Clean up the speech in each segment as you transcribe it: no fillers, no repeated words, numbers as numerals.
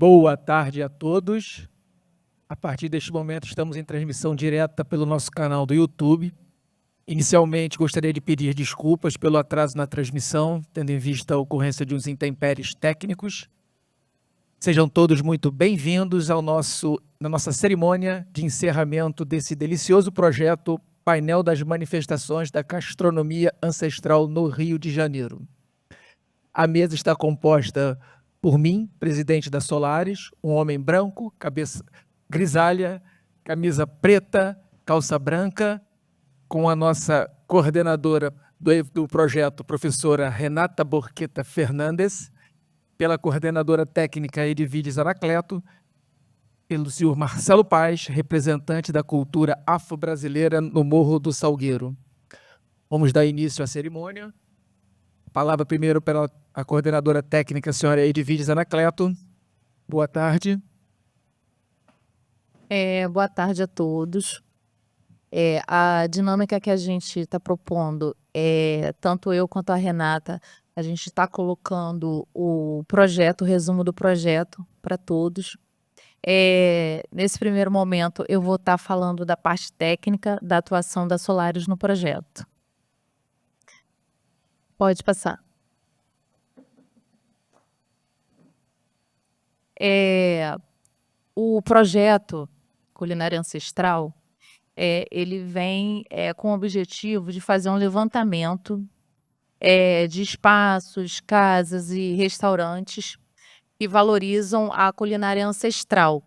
Boa tarde a todos. A partir deste momento, estamos em transmissão direta pelo nosso canal do YouTube. Inicialmente, gostaria de pedir desculpas pelo atraso na transmissão, tendo em vista a ocorrência de uns intempéries técnicos. Sejam todos muito bem-vindos na nossa cerimônia de encerramento desse delicioso projeto Painel das Manifestações da Gastronomia Ancestral no Rio de Janeiro. A mesa está composta por mim, presidente da Solaris, um homem branco, cabeça grisalha, camisa preta, calça branca, com a nossa coordenadora do projeto, professora Renata Borqueta Fernandes, pela coordenadora técnica Edviges Anacleto, pelo senhor Marcelo Paz, representante da cultura afro-brasileira no Morro do Salgueiro. Vamos dar início à cerimônia. Palavra primeiro pela a coordenadora técnica, a senhora Edviges Anacleto. Boa tarde. Boa tarde a todos. A dinâmica que a gente está propondo, tanto eu quanto a Renata, a gente está colocando o projeto, o resumo do projeto para todos. Nesse primeiro momento, eu vou estar falando da parte técnica da atuação da Solaris no projeto. Pode passar. O projeto Culinária Ancestral, ele vem com o objetivo de fazer um levantamento de espaços, casas e restaurantes que valorizam a culinária ancestral,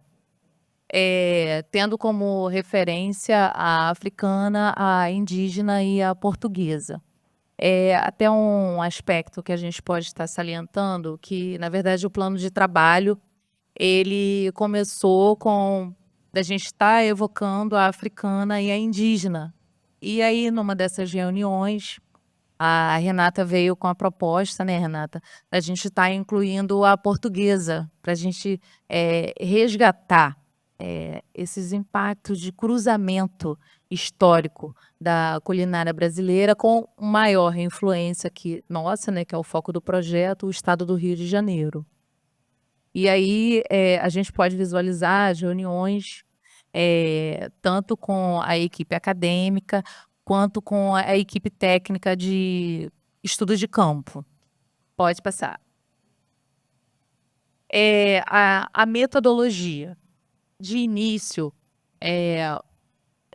tendo como referência a africana, a indígena e a portuguesa. Até um aspecto que a gente pode estar salientando, que na verdade o plano de trabalho ele começou com a gente estar evocando a africana e a indígena. E aí, numa dessas reuniões, a Renata veio com a proposta, né, Renata, da gente estar incluindo a portuguesa, para a gente resgatar esses impactos de cruzamento histórico da culinária brasileira com maior influência aqui, nossa, né, que é o foco do projeto, o estado do Rio de Janeiro. E aí, a gente pode visualizar as reuniões, tanto com a equipe acadêmica, quanto com a equipe técnica de estudo de campo. Pode passar. A metodologia. De início,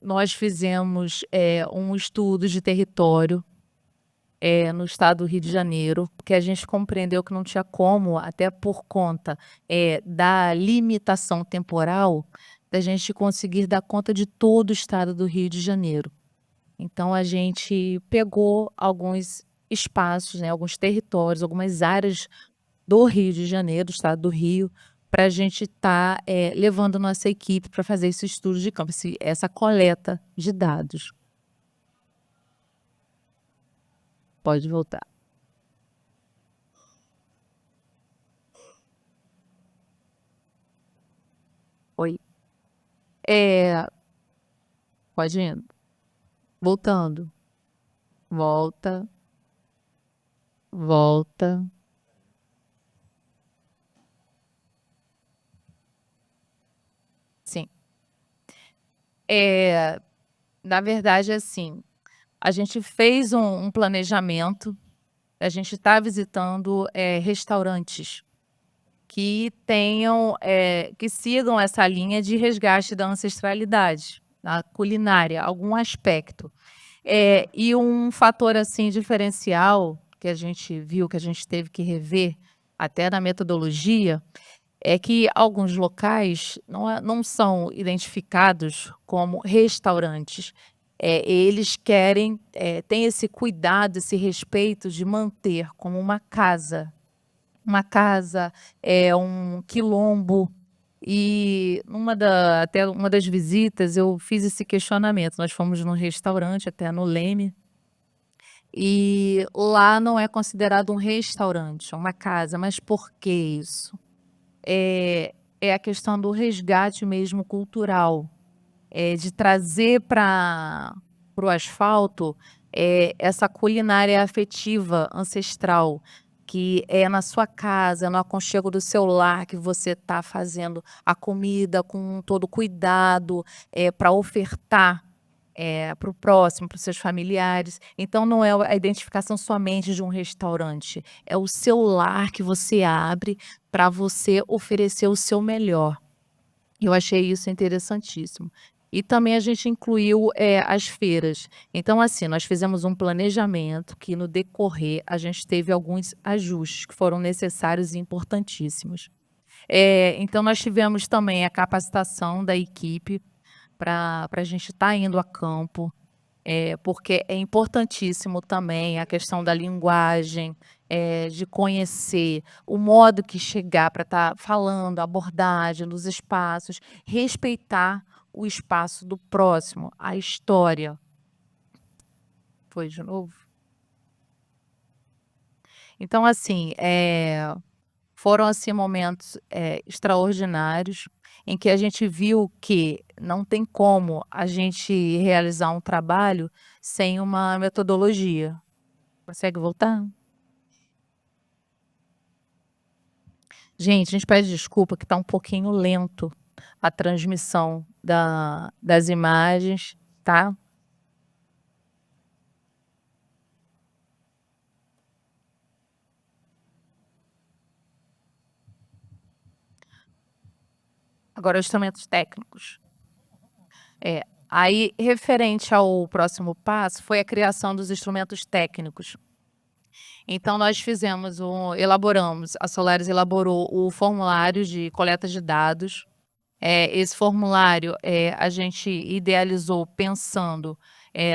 nós fizemos um estudo de território no estado do Rio de Janeiro, porque a gente compreendeu que não tinha como, até por conta da limitação temporal, da gente conseguir dar conta de todo o estado do Rio de Janeiro. Então, a gente pegou alguns espaços, né, alguns territórios, algumas áreas do Rio de Janeiro, do estado do Rio, para a gente estar levando nossa equipe para fazer esse estudo de campo, essa coleta de dados. Pode voltar. Oi. Pode ir. Voltando. Volta. Volta. Sim. Na verdade, assim, a gente fez um planejamento, a gente está visitando restaurantes que tenham, que sigam essa linha de resgate da ancestralidade, da culinária, algum aspecto. E um fator, assim, diferencial, que a gente viu, que a gente teve que rever, até na metodologia, é que alguns locais não são identificados como restaurantes. Eles querem, têm esse cuidado, esse respeito de manter como uma casa, um quilombo. E até uma das visitas eu fiz esse questionamento, nós fomos num restaurante, até no Leme, e lá não é considerado um restaurante, é uma casa, mas por que isso? É a questão do resgate mesmo cultural, de trazer para o asfalto, essa culinária afetiva, ancestral, que é na sua casa, no aconchego do seu lar, que você está fazendo a comida com todo cuidado, para ofertar para o próximo, para os seus familiares. Então não é a identificação somente de um restaurante, é o seu lar que você abre para você oferecer o seu melhor. Eu achei isso interessantíssimo. E também a gente incluiu, as feiras. Então, assim, nós fizemos um planejamento que no decorrer a gente teve alguns ajustes que foram necessários e importantíssimos. Então nós tivemos também a capacitação da equipe para a gente estar indo a campo, porque é importantíssimo também a questão da linguagem, de conhecer o modo que chegar para estar falando, a abordagem dos espaços, respeitar o espaço do próximo, a história. Foi de novo? Então, assim, foram, assim, momentos, extraordinários, em que a gente viu que não tem como a gente realizar um trabalho sem uma metodologia. Consegue voltar? Gente, a gente pede desculpa que está um pouquinho lento a transmissão das imagens, tá? Agora, os instrumentos técnicos. Aí, referente ao próximo passo, foi a criação dos instrumentos técnicos. Então nós elaboramos, a Solaris elaborou o formulário de coleta de dados. Esse formulário, a gente idealizou pensando,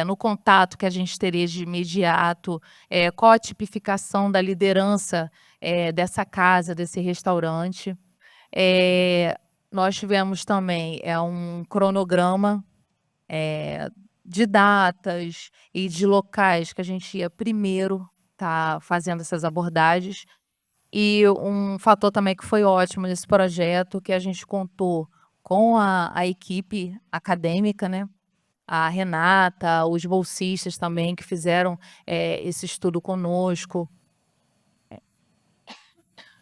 no contato que a gente teria de imediato, qual a tipificação da liderança, dessa casa, desse restaurante. Nós tivemos também, um cronograma, de datas e de locais que a gente ia primeiro tá fazendo essas abordagens. E um fator também que foi ótimo nesse projeto, que a gente contou com a equipe acadêmica, né, a Renata, os bolsistas também que fizeram, esse estudo conosco.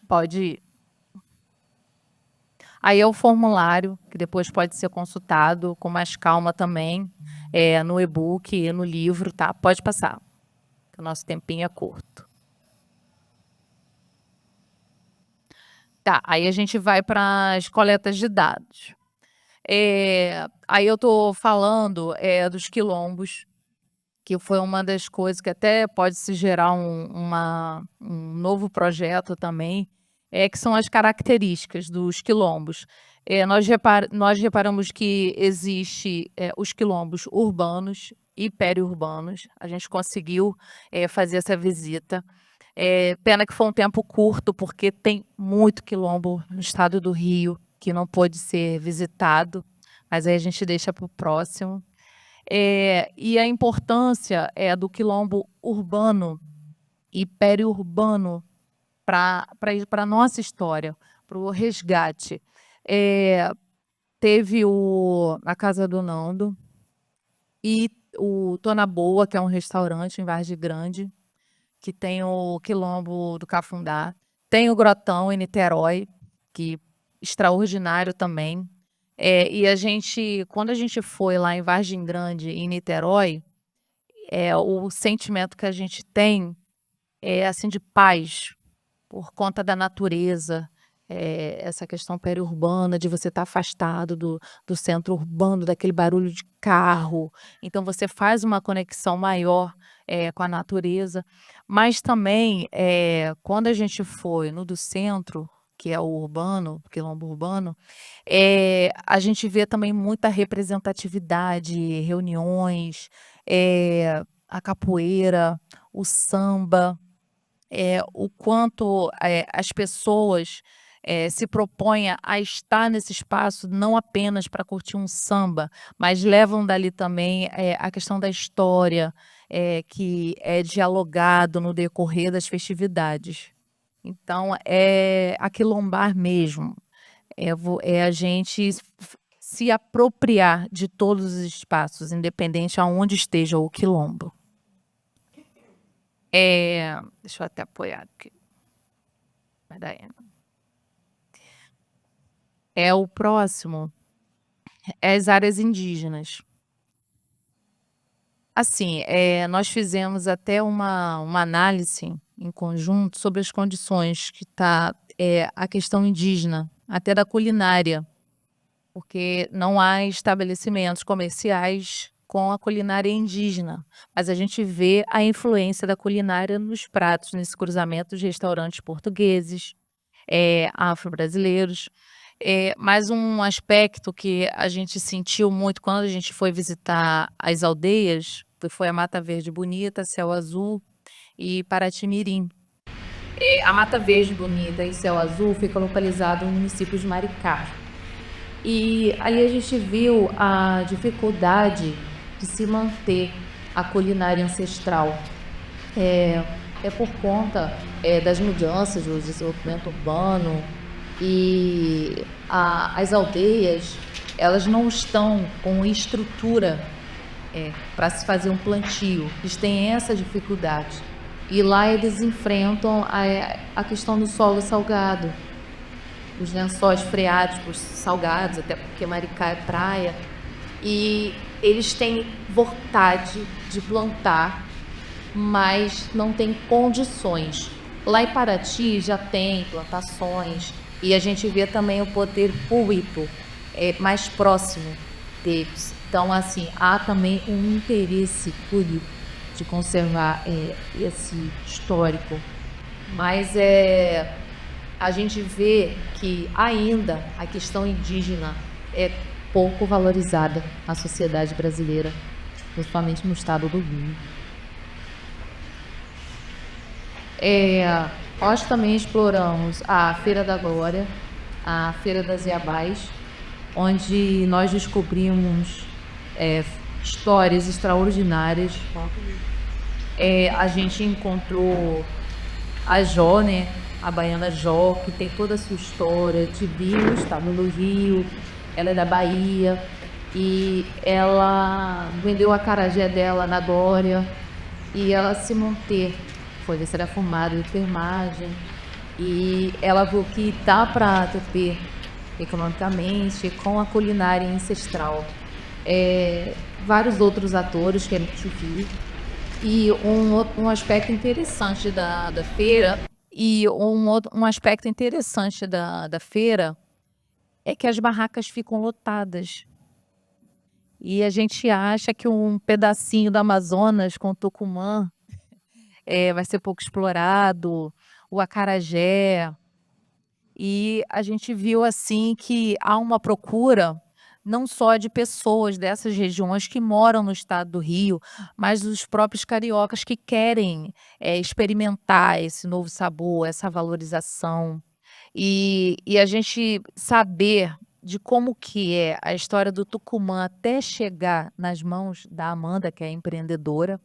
Pode ir. Aí é o formulário, que depois pode ser consultado com mais calma também, no e-book e no livro, tá? Pode passar, que o nosso tempinho é curto. Tá, aí a gente vai para as coletas de dados. Aí eu tô falando, dos quilombos, que foi uma das coisas que até pode se gerar um novo projeto também, que são as características dos quilombos. Nós reparamos que existe, os quilombos urbanos e periurbanos. A gente conseguiu, fazer essa visita. Pena que foi um tempo curto, porque tem muito quilombo no estado do Rio que não pôde ser visitado, mas aí a gente deixa para o próximo. E a importância, do quilombo urbano e periurbano para a nossa história, para o resgate. Teve a Casa do Nando e o Tô na Boa, que é um restaurante em Vargem Grande, que tem o quilombo do Cafundá. Tem o Grotão em Niterói, que extraordinário também. E quando a gente foi lá em Vargem Grande, em Niterói, o sentimento que a gente tem é, assim, de paz, por conta da natureza, essa questão periurbana de você estar afastado do centro urbano, daquele barulho de carro. Então você faz uma conexão maior, com a natureza. Mas também, quando a gente foi no do centro, que é o urbano, quilombo urbano, a gente vê também muita representatividade, reuniões, a capoeira, o samba, o quanto, as pessoas, se propõem a estar nesse espaço não apenas para curtir um samba, mas levam dali também, a questão da história, que é dialogado no decorrer das festividades. Então é aquilombar mesmo, é a gente se apropriar de todos os espaços, independente aonde esteja o quilombo. Deixa eu até apoiar aqui. Daí. O próximo é as áreas indígenas. Assim, nós fizemos até uma análise em conjunto sobre as condições que está a questão indígena, até da culinária, porque não há estabelecimentos comerciais com a culinária indígena, mas a gente vê a influência da culinária nos pratos, nesse cruzamento de restaurantes portugueses, afro-brasileiros. Mas um aspecto que a gente sentiu muito quando a gente foi visitar as aldeias, que foi a Mata Verde Bonita, Céu Azul e Paraty-Mirim. A Mata Verde Bonita e Céu Azul fica localizado no município de Maricá. E ali a gente viu a dificuldade de se manter a culinária ancestral. É por conta das mudanças, do desenvolvimento urbano, e as aldeias, elas não estão com estrutura para se fazer um plantio. Eles têm essa dificuldade. E lá eles enfrentam a questão do solo salgado, os lençóis freáticos salgados, até porque Maricá é praia. E eles têm vontade de plantar, mas não tem condições. Lá em Paraty já tem plantações, e a gente vê também o poder público mais próximo deles. Então, assim, há também um interesse público de conservar esse histórico. Mas a gente vê que ainda a questão indígena é pouco valorizada na sociedade brasileira, principalmente no estado do Rio. Nós também exploramos a Feira da Glória, a Feira das Iabás, onde nós descobrimos histórias extraordinárias. A gente encontrou a Jó, né? A baiana Jó, que tem toda a sua história de Rio, estado do Rio, ela é da Bahia, e ela vendeu a acarajé dela na Glória, e ela se manteve. Foi ver se era fumado de enfermagem, e ela viu que dá para ter economicamente com a culinária ancestral. Vários outros atores que a gente viu, e um aspecto interessante da feira, um aspecto interessante da feira é que as barracas ficam lotadas. E a gente acha que um pedacinho do Amazonas com Tucumã vai ser pouco explorado, o acarajé. E a gente viu, assim, que há uma procura não só de pessoas dessas regiões que moram no estado do Rio, mas dos próprios cariocas que querem experimentar esse novo sabor, essa valorização. E a gente saber de como que é a história do Tucumã até chegar nas mãos da Amanda, que é empreendedora.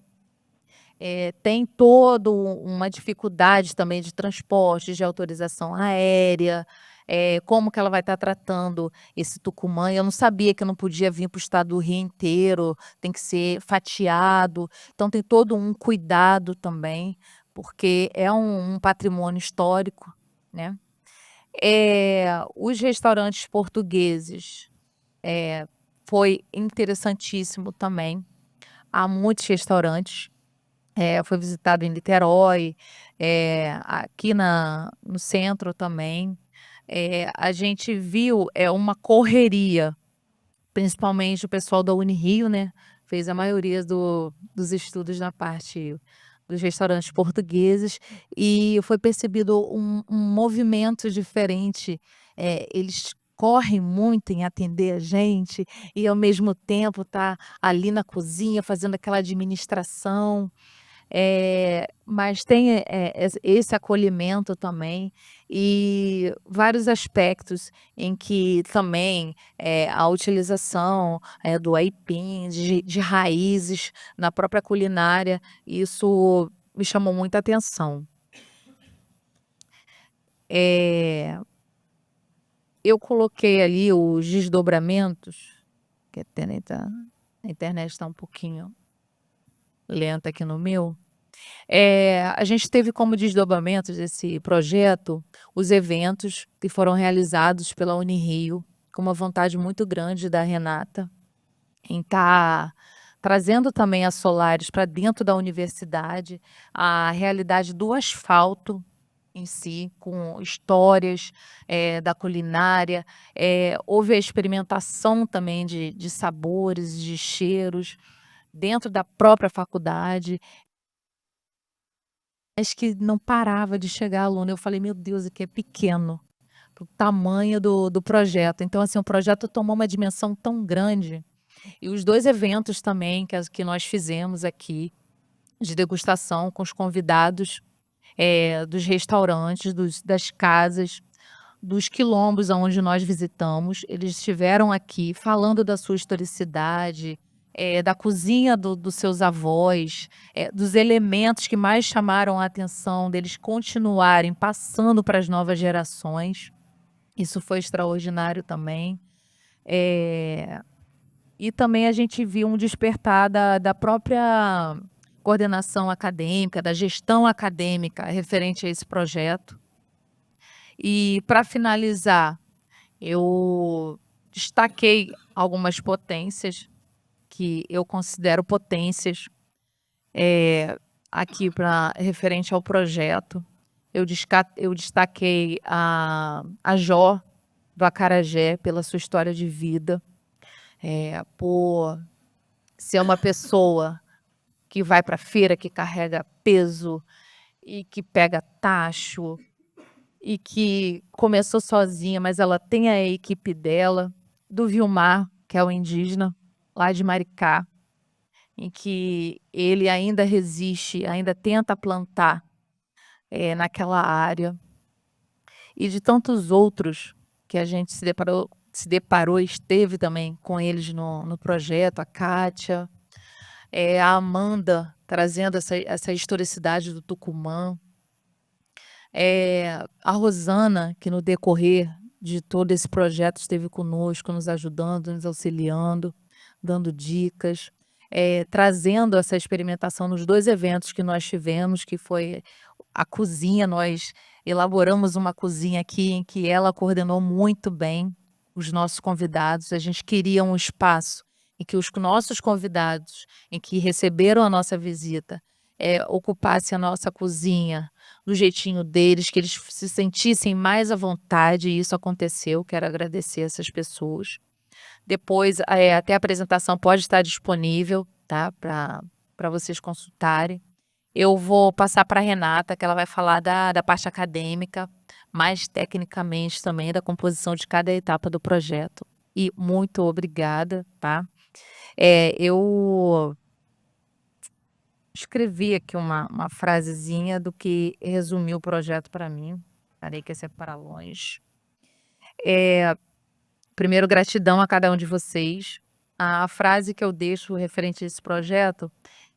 Tem todo uma dificuldade também de transporte, de autorização aérea, como que ela vai estar tratando esse Tucumã. Eu não sabia que eu não podia vir para o estado do Rio inteiro, tem que ser fatiado. Então tem todo um cuidado também, porque é um patrimônio histórico, né. Os restaurantes portugueses, foi interessantíssimo também. Há muitos restaurantes. Foi visitado em Niterói, aqui no centro também. A gente viu uma correria, principalmente o pessoal da Unirio, né, fez a maioria dos estudos na parte dos restaurantes portugueses, e foi percebido um movimento diferente. Eles correm muito em atender a gente e, ao mesmo tempo, tá ali na cozinha fazendo aquela administração. Mas tem esse acolhimento também, e vários aspectos em que também a utilização do aipim, de raízes na própria culinária, isso me chamou muita atenção. Eu coloquei ali os desdobramentos, que a internet está um pouquinho lenta aqui no meu. A gente teve como desdobramentos desse projeto os eventos que foram realizados pela Unirio, com uma vontade muito grande da Renata em estar trazendo também a Solaris para dentro da universidade, a realidade do asfalto em si, com histórias da culinária. Houve a experimentação também de sabores, de cheiros, dentro da própria faculdade, mas que não parava de chegar aluno. Eu falei: "Meu Deus, aqui é pequeno, para o tamanho do projeto". Então, assim, o projeto tomou uma dimensão tão grande. E os 2 eventos também que nós fizemos aqui, de degustação com os convidados, dos restaurantes, das casas, dos quilombos aonde nós visitamos, eles estiveram aqui falando da sua historicidade, da cozinha dos seus avós, dos elementos que mais chamaram a atenção deles continuarem passando para as novas gerações. Isso foi extraordinário também. Eh, e também a gente viu um despertar da própria coordenação acadêmica, da gestão acadêmica referente a esse projeto. E para finalizar, eu destaquei algumas potências que eu considero potências, aqui para referente ao projeto. Eu destaquei a Jó, do Acarajé, pela sua história de vida, por ser uma pessoa que vai para a feira, que carrega peso e que pega tacho, e que começou sozinha, mas ela tem a equipe dela. Do Vilmar, que é o indígena lá de Maricá, em que ele ainda resiste, ainda tenta plantar, naquela área. E de tantos outros que a gente se deparou e esteve também com eles no projeto, a Kátia, a Amanda trazendo essa historicidade do Tucumã, a Rosana, que no decorrer de todo esse projeto esteve conosco, nos ajudando, nos auxiliando, dando dicas, trazendo essa experimentação nos 2 eventos que nós tivemos, que foi a cozinha. Nós elaboramos uma cozinha aqui em que ela coordenou muito bem os nossos convidados. A gente queria um espaço em que os nossos convidados, em que receberam a nossa visita, ocupassem a nossa cozinha do jeitinho deles, que eles se sentissem mais à vontade, e isso aconteceu. Quero agradecer essas pessoas. Depois, até a apresentação pode estar disponível, tá, para vocês consultarem. Eu vou passar para a Renata, que ela vai falar da parte acadêmica, mais tecnicamente também da composição de cada etapa do projeto. E muito obrigada, tá. Eu escrevi aqui uma frasezinha do que resumiu o projeto para mim. Parei que esse é para longe. Primeiro, gratidão a cada um de vocês. A frase que eu deixo referente a esse projeto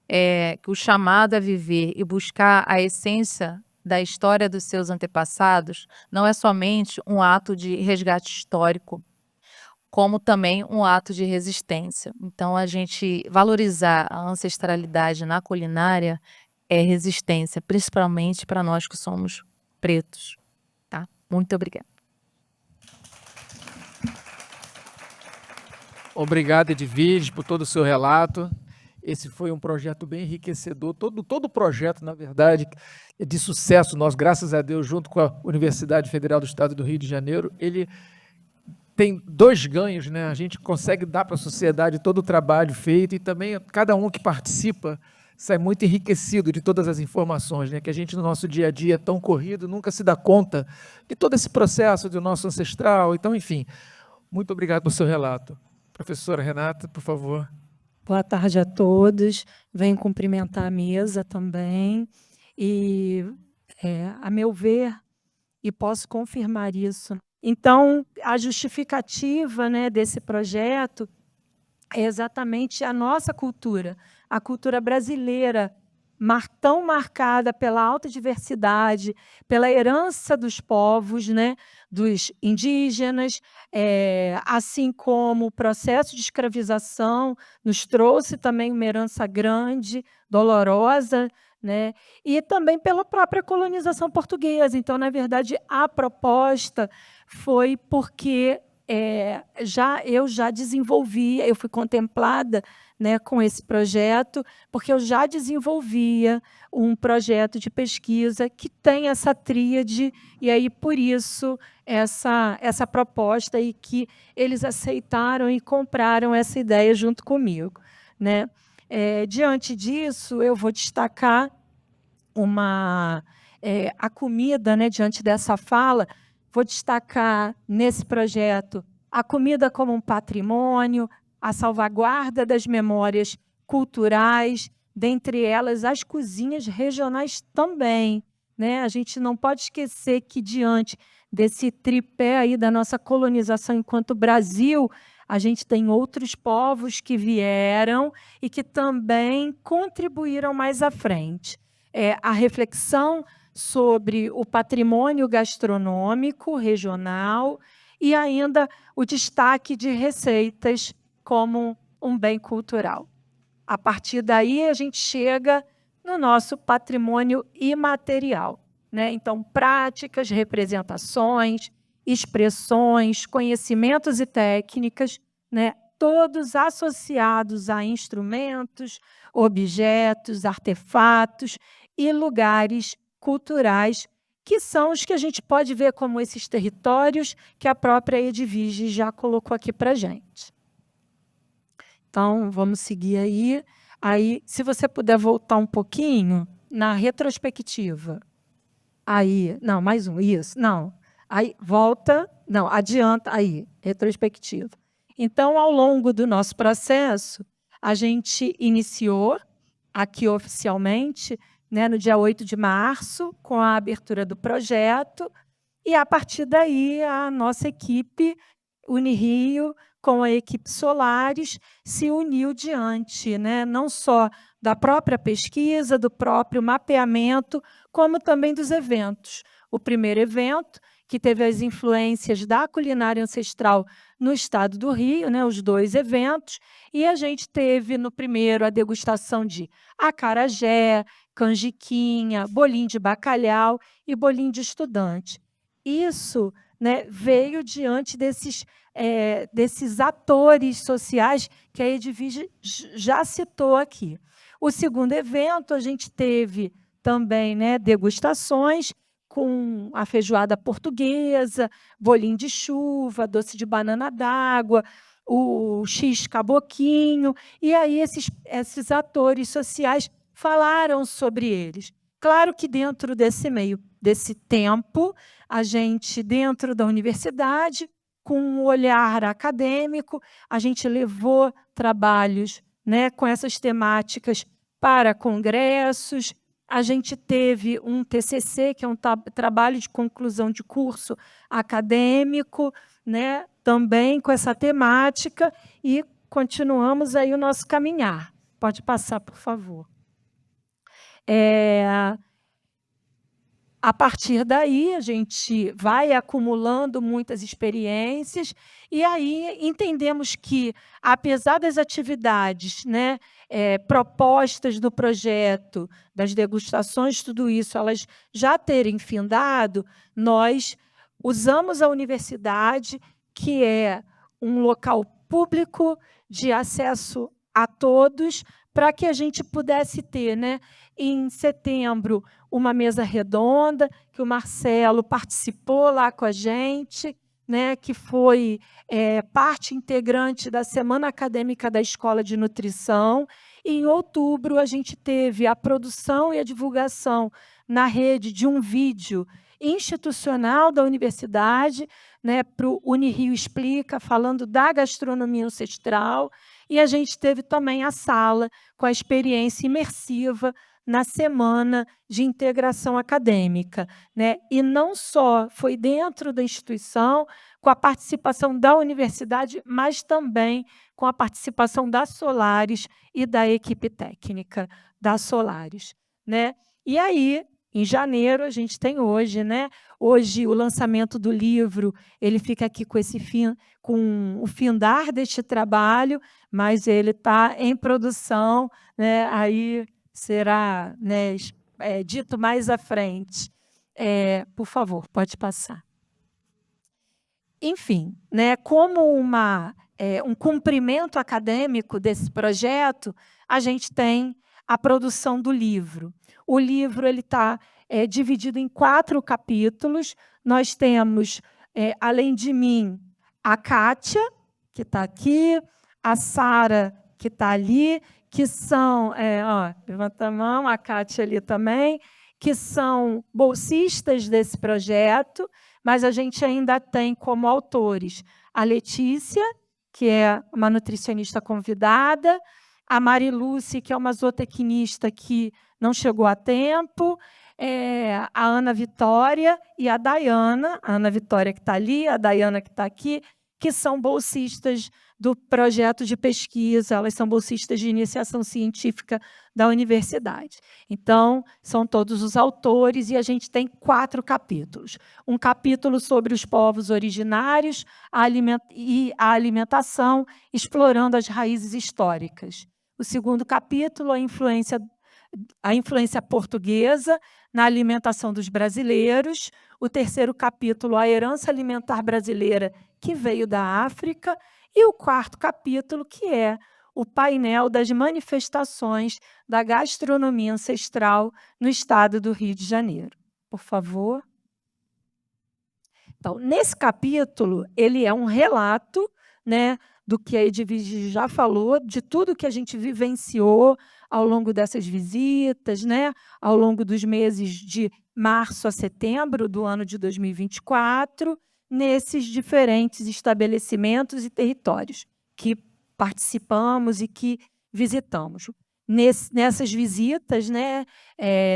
é que o chamado a viver e buscar a essência da história dos seus antepassados não é somente um ato de resgate histórico, como também um ato de resistência. Então, a gente valorizar a ancestralidade na culinária é resistência, principalmente para nós que somos pretos, tá? Muito obrigada. Obrigado, Edviges, por todo o seu relato. Esse foi um projeto bem enriquecedor. Todo projeto, na verdade, é de sucesso nosso, graças a Deus, junto com a Universidade Federal do Estado do Rio de Janeiro, ele tem 2 ganhos, né? A gente consegue dar para a sociedade todo o trabalho feito e também cada um que participa sai muito enriquecido de todas as informações, né? Que a gente, no nosso dia a dia tão corrido, nunca se dá conta de todo esse processo do nosso ancestral. Então, enfim, muito obrigado pelo seu relato. Professora Renata, por favor. Boa tarde a todos. Venho cumprimentar a mesa também. E, a meu ver, e posso confirmar isso. Então, a justificativa, né, desse projeto é exatamente a nossa cultura, a cultura brasileira, tão marcada pela alta diversidade, pela herança dos povos, né, dos indígenas, assim como o processo de escravização nos trouxe também uma herança grande, dolorosa, né? E também pela própria colonização portuguesa. Então, na verdade, a proposta foi porque eu já desenvolvia, eu fui contemplada, né, com esse projeto, porque eu já desenvolvia um projeto de pesquisa que tem essa tríade, e aí, por isso, essa proposta, e que eles aceitaram e compraram essa ideia junto comigo, né? Diante disso, eu vou destacar a comida, né, diante dessa fala, vou destacar nesse projeto a comida como um patrimônio, a salvaguarda das memórias culturais, dentre elas as cozinhas regionais também, né? A gente não pode esquecer que, diante desse tripé aí da nossa colonização enquanto Brasil, a gente tem outros povos que vieram e que também contribuíram mais à frente. A reflexão sobre o patrimônio gastronômico regional e ainda o destaque de receitas como um bem cultural. A partir daí, a gente chega no nosso patrimônio imaterial, né? Então, práticas, representações, expressões, conhecimentos e técnicas, né? Todos associados a instrumentos, objetos, artefatos e lugares culturais, que são os que a gente pode ver como esses territórios que a própria Edvige já colocou aqui para a gente. Então, vamos seguir aí. Aí, se você puder voltar um pouquinho na retrospectiva. Aí, não, mais um, isso, não. Aí, volta, não, adianta, aí, retrospectiva. Então, ao longo do nosso processo, a gente iniciou aqui oficialmente, né, no dia 8 de março, com a abertura do projeto, e, a partir daí, a nossa equipe Unirio, com a equipe Solaris, se uniu diante, né, não só da própria pesquisa, do próprio mapeamento, como também dos eventos. O primeiro evento, que teve as influências da culinária ancestral no estado do Rio, né, os 2 eventos, e a gente teve no primeiro a degustação de acarajé, canjiquinha, bolinho de bacalhau e bolinho de estudante. Isso, né, veio diante desses atores sociais que a Edvige já citou aqui. O segundo evento, a gente teve também, né, degustações com a feijoada portuguesa, bolinho de chuva, doce de banana d'água, o X caboquinho, e aí esses atores sociais falaram sobre eles. Claro que dentro desse tempo, a gente, dentro da universidade, com um olhar acadêmico, a gente levou trabalhos, né, com essas temáticas para congressos. A gente teve um TCC, que é um trabalho de conclusão de curso acadêmico, né, também com essa temática, e continuamos aí o nosso caminhar. Pode passar, por favor. A partir daí, a gente vai acumulando muitas experiências, e aí entendemos que, apesar das atividades, né, propostas do projeto, das degustações, tudo isso, elas já terem findado, nós usamos a universidade, que é um local público de acesso a todos, para que a gente pudesse ter, né, em setembro, uma mesa redonda, que o Marcelo participou lá com a gente, né, que foi parte integrante da Semana Acadêmica da Escola de Nutrição. E, em outubro, a gente teve a produção e a divulgação na rede de um vídeo institucional da universidade, né, para o Unirio Explica, falando da gastronomia ancestral, e a gente teve também a sala com a experiência imersiva na Semana de Integração Acadêmica, né? E não só foi dentro da instituição, com a participação da universidade, mas também com a participação da Solaris e da equipe técnica da Solaris, né? E aí, em janeiro, a gente tem hoje, né? Hoje, o lançamento do livro, ele fica aqui com o findar deste trabalho, mas ele está em produção, né? Aí, será, né, dito mais à frente. Por favor, pode passar. Enfim, né, como um cumprimento acadêmico desse projeto, a gente tem a produção do livro. O livro está dividido em 4 capítulos. Nós temos, além de mim, a Kátia, que está aqui, a Sara, que está ali, que são, levanta a mão, a Kátia ali também, que são bolsistas desse projeto, mas a gente ainda tem como autores a Letícia, que é uma nutricionista convidada, a Marilúcia, que é uma zootecnista que não chegou a tempo, a Ana Vitória e a Dayana, a Ana Vitória que está ali, a Dayana que está aqui, que são bolsistas do projeto de pesquisa, elas são bolsistas de iniciação científica da universidade. Então, são todos os autores, e a gente tem 4 capítulos. Um capítulo sobre os povos originários e a alimentação, explorando as raízes históricas. O segundo capítulo, a influência portuguesa na alimentação dos brasileiros. O terceiro capítulo, a herança alimentar brasileira que veio da África. E o 4º capítulo, que é o painel das manifestações da gastronomia ancestral no estado do Rio de Janeiro. Por favor. Então, nesse capítulo, ele é um relato, né, do que a Edvige já falou, de tudo que a gente vivenciou ao longo dessas visitas, né, ao longo dos meses de março a setembro do ano de 2024, nesses diferentes estabelecimentos e territórios que participamos e que visitamos. Nessas visitas, né,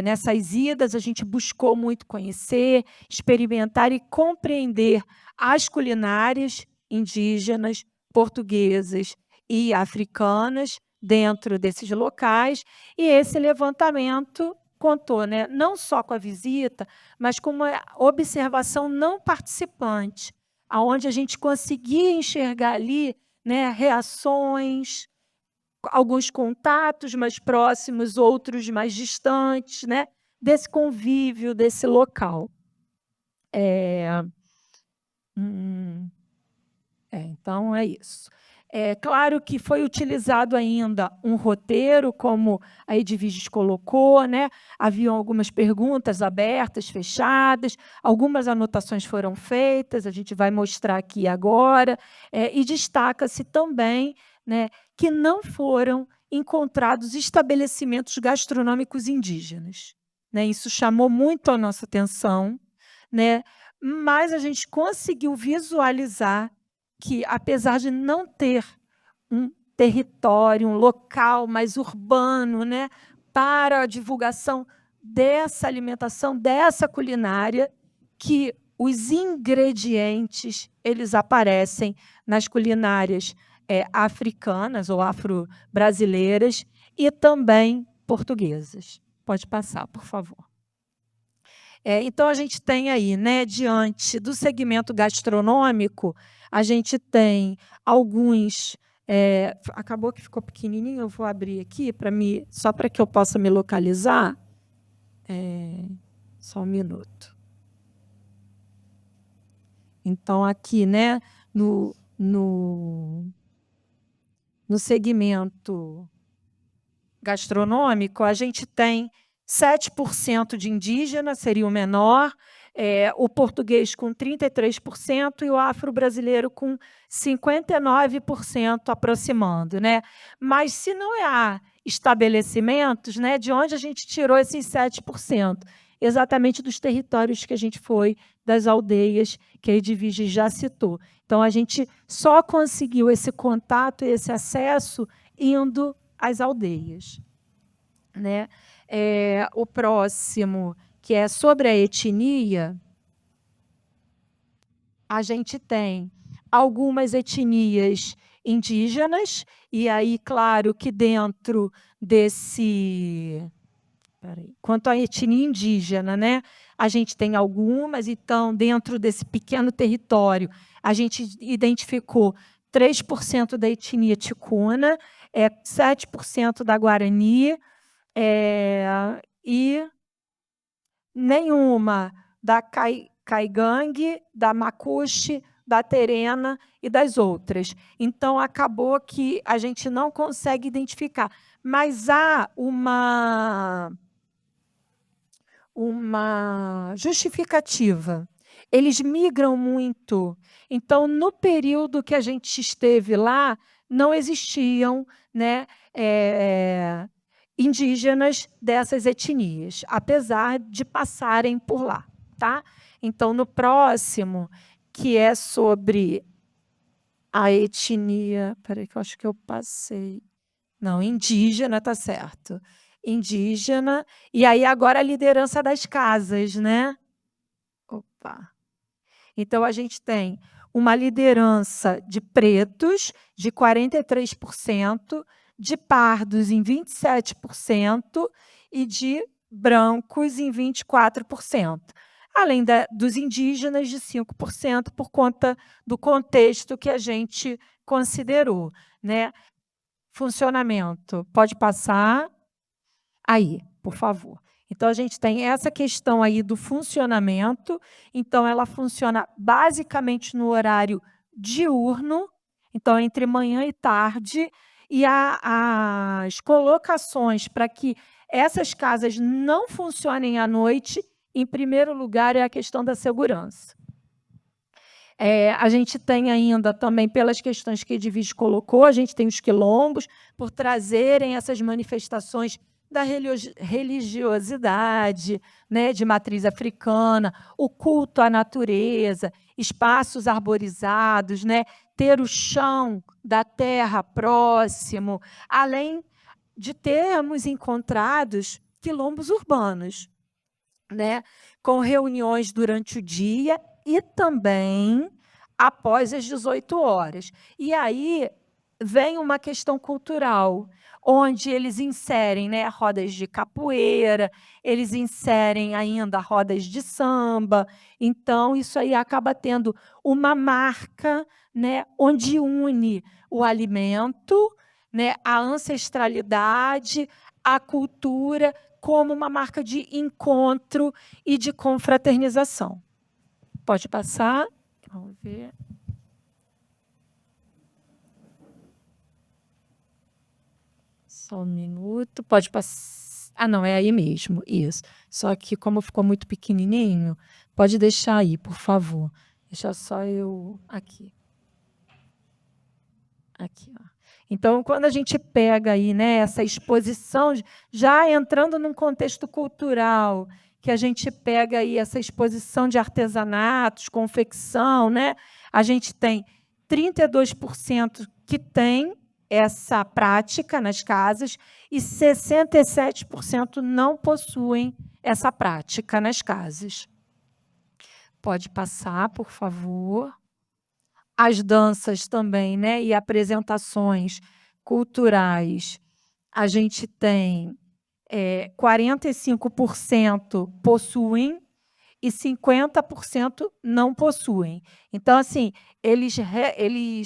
nessas idas, a gente buscou muito conhecer, experimentar e compreender as culinárias indígenas, portuguesas e africanas dentro desses locais, e esse levantamento contou, né, não só com a visita, mas com uma observação não participante, aonde a gente conseguia enxergar ali, né, reações, alguns contatos mais próximos, outros mais distantes, né, desse convívio, desse local. Então, é isso. É claro que foi utilizado ainda um roteiro, como a Edviges colocou, né? Haviam algumas perguntas abertas, fechadas, algumas anotações foram feitas, a gente vai mostrar aqui agora, e destaca-se também, né, que não foram encontrados estabelecimentos gastronômicos indígenas, né? Isso chamou muito a nossa atenção, né? Mas a gente conseguiu visualizar que, apesar de não ter um território, um local mais urbano, né, para a divulgação dessa alimentação, dessa culinária, que os ingredientes eles aparecem nas culinárias africanas ou afro-brasileiras e também portuguesas. Pode passar, por favor. Então, a gente tem aí, né, diante do segmento gastronômico, a gente tem alguns... acabou que ficou pequenininho, eu vou abrir aqui só para que eu possa me localizar. Só um minuto. Então, aqui, né, no segmento gastronômico, a gente tem 7% de indígena, seria o menor, o português com 33% e o afro-brasileiro com 59% aproximando, né? Mas se não há estabelecimentos, né, de onde a gente tirou esses 7%? Exatamente dos territórios que a gente foi, das aldeias que a Edvige já citou. Então, a gente só conseguiu esse contato e esse acesso indo às aldeias, né? O próximo, que é sobre a etnia, a gente tem algumas etnias indígenas, e aí, claro, que dentro desse... Quanto à etnia indígena, né, a gente tem algumas, então, dentro desse pequeno território, a gente identificou 3% da etnia ticuna, 7% da Guarani, e nenhuma da Caigangue, da Macuxi, da Terena e das outras. Então, acabou que a gente não consegue identificar. Mas há uma justificativa. Eles migram muito. Então, no período que a gente esteve lá, não existiam, né, indígenas dessas etnias, apesar de passarem por lá. Tá? Então, no próximo, que é sobre a etnia... Espera que eu acho que eu passei. Não, indígena, tá certo. Indígena, e aí agora a liderança das casas, né? Opa. Então, a gente tem uma liderança de pretos, de 43%, de pardos em 27% e de brancos em 24%. Além dos indígenas, de 5%, por conta do contexto que a gente considerou, né? Funcionamento. Pode passar aí, por favor. Então, a gente tem essa questão aí do funcionamento. Então, ela funciona basicamente no horário diurno, então, entre manhã e tarde, e as colocações para que essas casas não funcionem à noite, em primeiro lugar, é a questão da segurança. A gente tem ainda também, pelas questões que Edviges colocou, a gente tem os quilombos, por trazerem essas manifestações da religiosidade, né, de matriz africana, o culto à natureza, espaços arborizados, né, ter o chão da terra próximo, além de termos encontrados quilombos urbanos, né, com reuniões durante o dia e também após as 18 horas. E aí vem uma questão cultural, onde eles inserem, né, rodas de capoeira, eles inserem ainda rodas de samba. Então, isso aí acaba tendo uma marca, né, onde une o alimento, né, a ancestralidade, a cultura, como uma marca de encontro e de confraternização. Pode passar. Vamos ver. Só um minuto. Pode passar. Ah, não, é aí mesmo. Isso. Só que, como ficou muito pequenininho, pode deixar aí, por favor. Deixa só eu... Aqui. Aqui, ó. Então, quando a gente pega aí, né, essa exposição, já entrando num contexto cultural, que a gente pega aí essa exposição de artesanatos, confecção, né, a gente tem 32% que tem essa prática nas casas e 67% não possuem essa prática nas casas. Pode passar, por favor. As danças também, né, e apresentações culturais, a gente tem 45% possuem e 50% não possuem. Então, assim, eles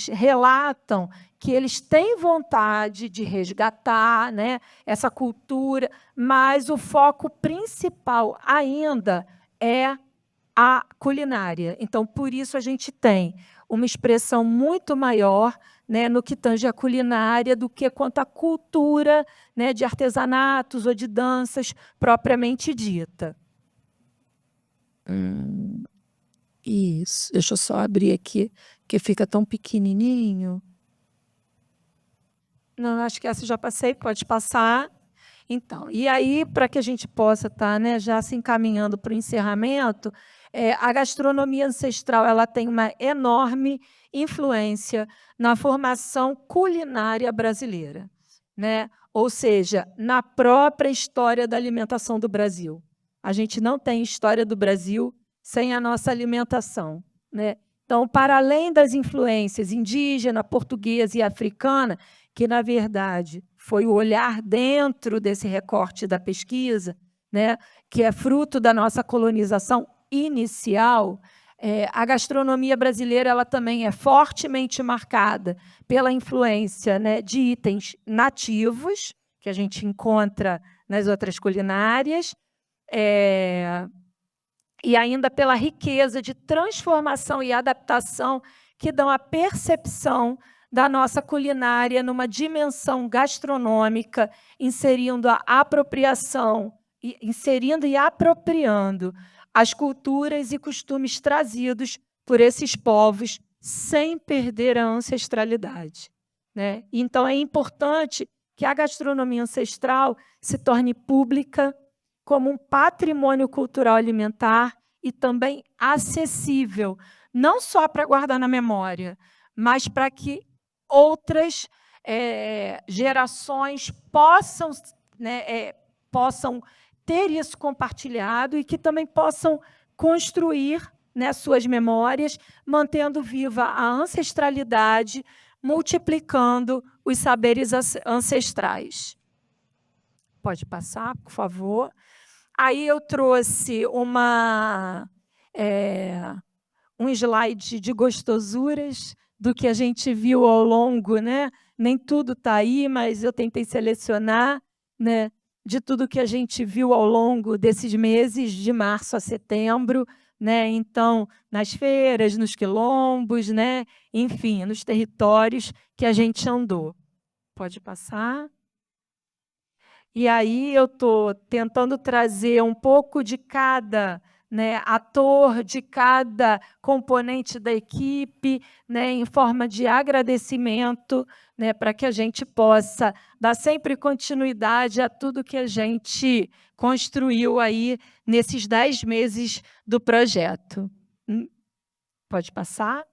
relatam que eles têm vontade de resgatar, né, essa cultura, mas o foco principal ainda é a culinária. Então, por isso, a gente tem uma expressão muito maior, né, no que tange a culinária do que quanto à cultura, né, de artesanatos ou de danças propriamente dita. Isso. Deixa eu só abrir aqui, que fica tão pequenininho. Não, acho que essa eu já passei, pode passar. Então, e aí, para que a gente possa estar, né, já se encaminhando para o encerramento, a gastronomia ancestral ela tem uma enorme influência na formação culinária brasileira, né? Ou seja, na própria história da alimentação do Brasil. A gente não tem história do Brasil sem a nossa alimentação, né? Então, para além das influências indígena, portuguesa e africana, que, na verdade, foi o olhar dentro desse recorte da pesquisa, né, que é fruto da nossa colonização inicial, a gastronomia brasileira ela também é fortemente marcada pela influência, né, de itens nativos, que a gente encontra nas outras culinárias, e ainda pela riqueza de transformação e adaptação que dão a percepção da nossa culinária numa dimensão gastronômica, inserindo a apropriação, inserindo e apropriando as culturas e costumes trazidos por esses povos sem perder a ancestralidade, né? Então, é importante que a gastronomia ancestral se torne pública como um patrimônio cultural alimentar e também acessível, não só para guardar na memória, mas para que outras gerações possam, né, possam ter isso compartilhado e que também possam construir, né, suas memórias, mantendo viva a ancestralidade, multiplicando os saberes ancestrais. Pode passar, por favor. Aí eu trouxe um slide de gostosuras do que a gente viu ao longo, né? Nem tudo está aí, mas eu tentei selecionar, né, de tudo que a gente viu ao longo desses meses, de março a setembro, né? Então, nas feiras, nos quilombos, né? Enfim, nos territórios que a gente andou. Pode passar. E aí eu estou tentando trazer um pouco de cada, né, ator, de cada componente da equipe, né, em forma de agradecimento, né, para que a gente possa dar sempre continuidade a tudo que a gente construiu aí nesses 10 meses do projeto. Pode passar?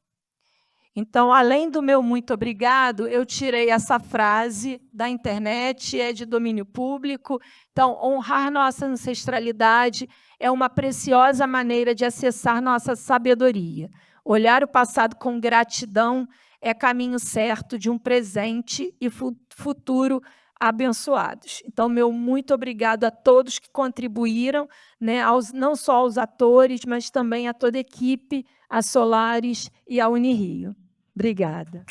Então, além do meu muito obrigado, eu tirei essa frase da internet, é de domínio público. Então, honrar nossa ancestralidade é uma preciosa maneira de acessar nossa sabedoria. Olhar o passado com gratidão é caminho certo de um presente e futuro abençoados. Então, meu muito obrigado a todos que contribuíram, né, não só aos atores, mas também a toda a equipe, a Solaris e a Unirio. Obrigada.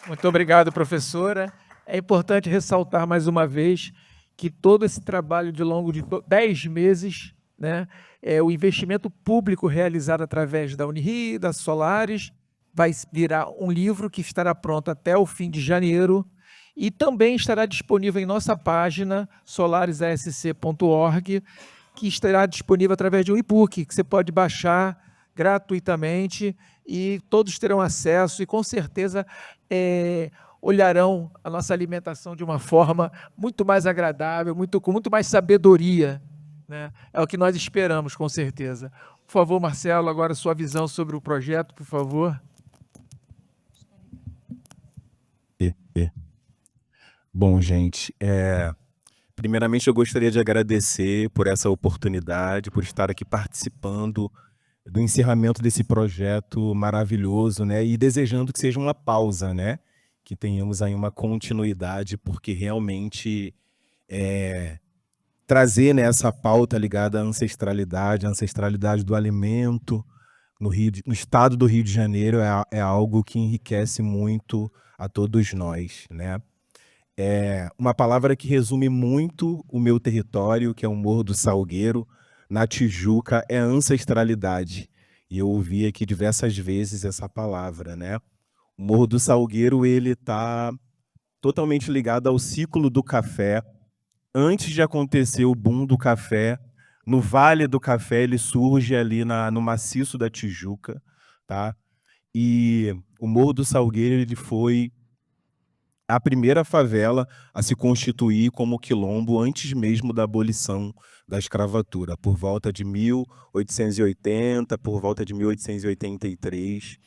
Muito obrigado, professora. É importante ressaltar mais uma vez que todo esse trabalho de longo de 10 meses, né, o investimento público realizado através da Unirio, da Solaris, vai virar um livro que estará pronto até o fim de janeiro e também estará disponível em nossa página solarisasc.org, que estará disponível através de um e-book que você pode baixar gratuitamente e todos terão acesso e, com certeza, olharão a nossa alimentação de uma forma muito mais agradável, com muito mais sabedoria, né? É o que nós esperamos, com certeza. Por favor, Marcelo, agora sua visão sobre o projeto, por favor. Bom, gente, primeiramente eu gostaria de agradecer por essa oportunidade, por estar aqui participando do encerramento desse projeto maravilhoso, né? E desejando que seja uma pausa, né? Que tenhamos aí uma continuidade, porque realmente trazer, né, essa pauta ligada à ancestralidade, a ancestralidade do alimento no estado do Rio de Janeiro é algo que enriquece muito a todos nós, né? Uma palavra que resume muito o meu território, que é o Morro do Salgueiro, na Tijuca, é ancestralidade. E eu ouvi aqui diversas vezes essa palavra, né? O Morro do Salgueiro, ele está totalmente ligado ao ciclo do café. Antes de acontecer o boom do café, no Vale do Café, ele surge ali no maciço da Tijuca, tá? E o Morro do Salgueiro, ele foi a primeira favela a se constituir como quilombo antes mesmo da abolição da escravatura, por volta de 1880, por volta de 1883.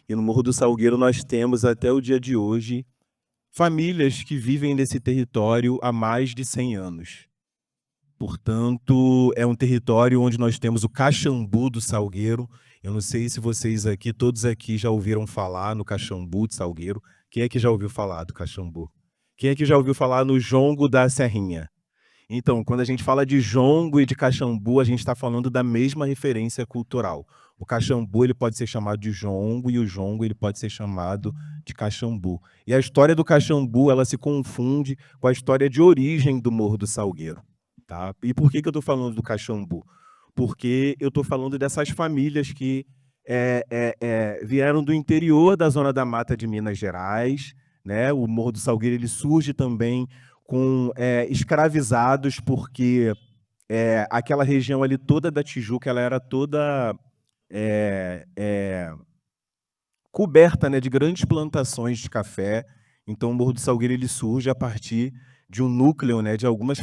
E no Morro do Salgueiro nós temos até o dia de hoje famílias que vivem nesse território há mais de 100 anos. Portanto, é um território onde nós temos o Caxambu do Salgueiro. Eu não sei se vocês aqui, todos aqui já ouviram falar no Caxambu do Salgueiro. Quem é que já ouviu falar do Caxambu? Quem é que já ouviu falar no Jongo da Serrinha? Então, quando a gente fala de jongo e de Caxambu, a gente está falando da mesma referência cultural. O Caxambu ele pode ser chamado de jongo e o jongo ele pode ser chamado de Caxambu. E a história do Caxambu ela se confunde com a história de origem do Morro do Salgueiro, tá? E por que eu estou falando do Caxambu? Porque eu estou falando dessas famílias que vieram do interior da Zona da Mata de Minas Gerais, né? O Morro do Salgueiro ele surge também com escravizados, porque aquela região ali toda da Tijuca ela era toda coberta, né, de grandes plantações de café. Então o Morro do Salgueiro ele surge a partir de um núcleo, né, de algumas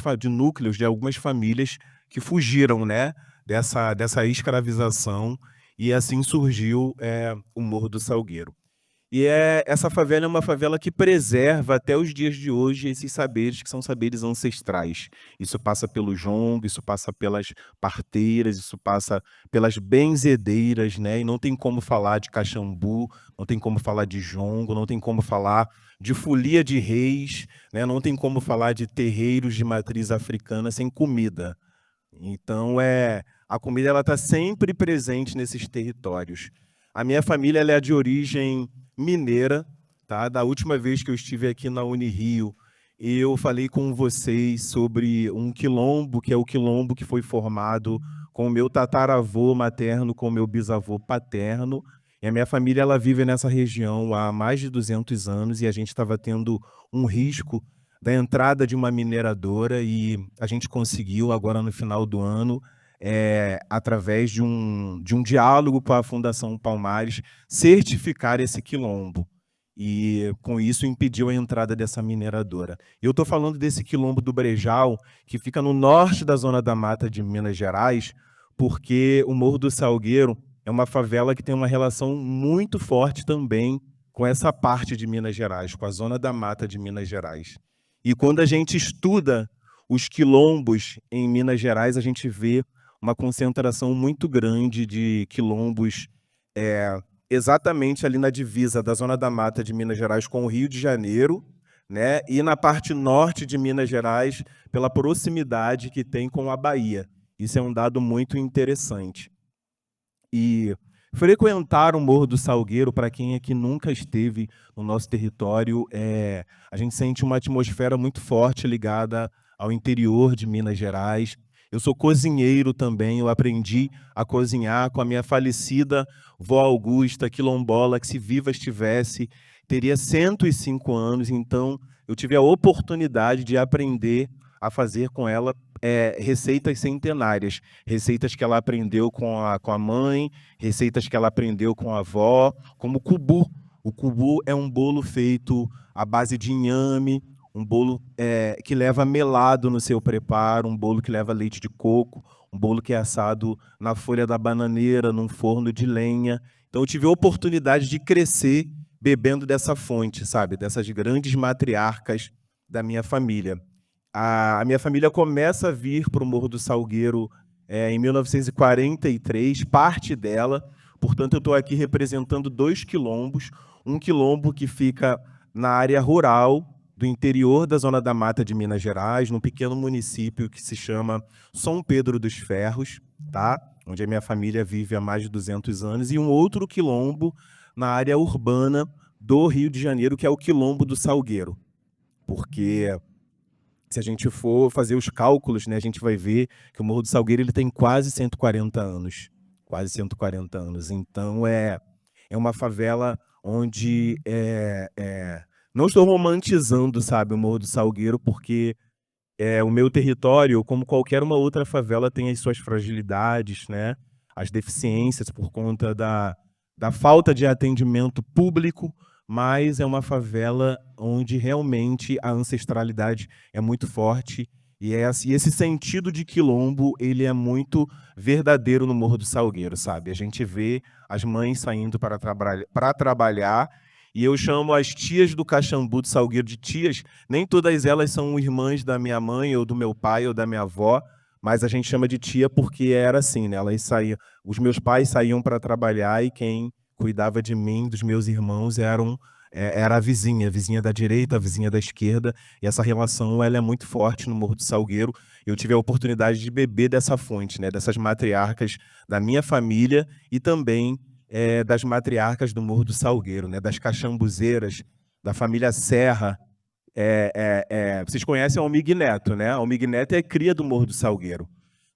famílias que fugiram, né, dessa escravização, e assim surgiu o Morro do Salgueiro. E essa favela é uma favela que preserva até os dias de hoje esses saberes que são saberes ancestrais. Isso passa pelo jongo, isso passa pelas parteiras, isso passa pelas benzedeiras, né? E não tem como falar de Caxambu, não tem como falar de jongo, não tem como falar de folia de reis, né? Não tem como falar de terreiros de matriz africana sem comida. Então, a comida ela está sempre presente nesses territórios. A minha família ela é de origem mineira, tá? Da última vez que eu estive aqui na Unirio, eu falei com vocês sobre um quilombo, que é o quilombo que foi formado com o meu tataravô materno, com o meu bisavô paterno. E a minha família ela vive nessa região há mais de 200 anos e a gente estava tendo um risco da entrada de uma mineradora e a gente conseguiu agora no final do ano, através de um diálogo com a Fundação Palmares, certificar esse quilombo. E com isso impediu a entrada dessa mineradora. Eu estou falando desse quilombo do Brejal, que fica no norte da Zona da Mata de Minas Gerais, porque o Morro do Salgueiro é uma favela que tem uma relação muito forte também com essa parte de Minas Gerais, com a Zona da Mata de Minas Gerais. E quando a gente estuda os quilombos em Minas Gerais, a gente vê uma concentração muito grande de quilombos exatamente ali na divisa da Zona da Mata de Minas Gerais com o Rio de Janeiro, né? E na parte norte de Minas Gerais, pela proximidade que tem com a Bahia. Isso é um dado muito interessante. E frequentar o Morro do Salgueiro, para quem aqui nunca esteve no nosso território, a gente sente uma atmosfera muito forte ligada ao interior de Minas Gerais. Eu sou cozinheiro também, eu aprendi a cozinhar com a minha falecida vó Augusta, quilombola, que se viva estivesse, teria 105 anos, então eu tive a oportunidade de aprender a fazer com ela receitas centenárias, receitas que ela aprendeu com a mãe, receitas que ela aprendeu com a avó, como o cubu. O cubu é um bolo feito à base de inhame, um bolo que leva melado no seu preparo, um bolo que leva leite de coco, um bolo que é assado na folha da bananeira, num forno de lenha. Então eu tive a oportunidade de crescer bebendo dessa fonte, sabe? Dessas grandes matriarcas da minha família. A minha família começa a vir para o Morro do Salgueiro em 1943, parte dela. Portanto, eu estou aqui representando 2 quilombos. Um quilombo que fica na área rural do interior da Zona da Mata de Minas Gerais, num pequeno município que se chama São Pedro dos Ferros, tá? Onde a minha família vive há mais de 200 anos, e um outro quilombo na área urbana do Rio de Janeiro, que é o Quilombo do Salgueiro. Porque se a gente for fazer os cálculos, né, a gente vai ver que o Morro do Salgueiro ele tem quase 140 anos. Quase 140 anos. Então, é uma favela onde não estou romantizando, sabe, o Morro do Salgueiro, porque o meu território, como qualquer uma outra favela, tem as suas fragilidades, né? As deficiências por conta da falta de atendimento público, mas é uma favela onde realmente a ancestralidade é muito forte e esse sentido de quilombo ele é muito verdadeiro no Morro do Salgueiro, sabe? A gente vê as mães saindo para trabalhar. E eu chamo as tias do Caxambu do Salgueiro de tias. Nem todas elas são irmãs da minha mãe, ou do meu pai, ou da minha avó, mas a gente chama de tia porque era assim, né? Elas saíam, os meus pais saíam para trabalhar e quem cuidava de mim, dos meus irmãos, eram era a vizinha da direita, a vizinha da esquerda, e essa relação ela é muito forte no Morro do Salgueiro. Eu tive a oportunidade de beber dessa fonte, né, dessas matriarcas da minha família e também das matriarcas do Morro do Salgueiro, né, das caxambuzeiras, da família Serra. Vocês conhecem a Almig Neto, né? A Almig Neto é cria do Morro do Salgueiro.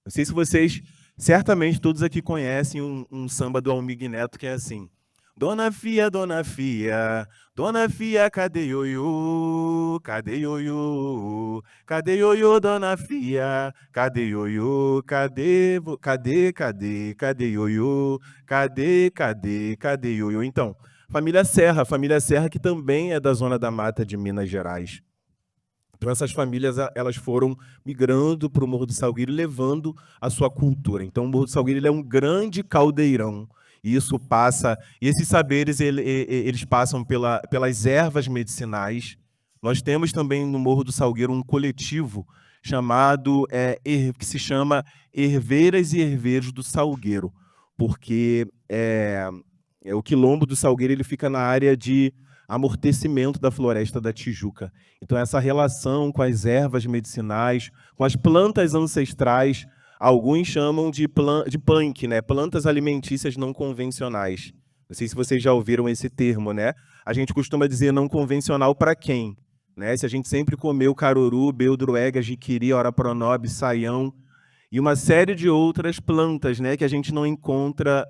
Não sei se vocês, certamente todos aqui conhecem um samba do Almig Neto que é assim: Dona Fia, cadê ioiô? Cadê ioiô? Cadê ioiô, Dona Fia? Cadê ioiô? Cadê ioiô? Cadê ioiô? Então, família Serra que também é da Zona da Mata de Minas Gerais. Então essas famílias elas foram migrando para o Morro do Salgueiro, levando a sua cultura. Então o Morro do Salgueiro ele é um grande caldeirão. E isso passa, e esses saberes eles passam pelas ervas medicinais. Nós temos também no Morro do Salgueiro um coletivo chamado que se chama Herveiras e Herveiros do Salgueiro, porque o Quilombo do Salgueiro ele fica na área de amortecimento da Floresta da Tijuca. Então essa relação com as ervas medicinais, com as plantas ancestrais, alguns chamam de punk, né? Plantas alimentícias não convencionais. Não sei se vocês já ouviram esse termo, né? A gente costuma dizer não convencional para quem? Né? Se a gente sempre comeu caruru, beldroega, jiquiri, ora pronobe, saião e uma série de outras plantas, né? Que a gente não encontra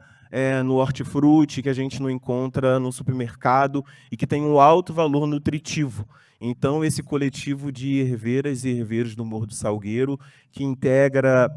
no hortifruti, que a gente não encontra no supermercado e que tem um alto valor nutritivo. Então, esse coletivo de herveiras e herveiros do Morro do Salgueiro, que integra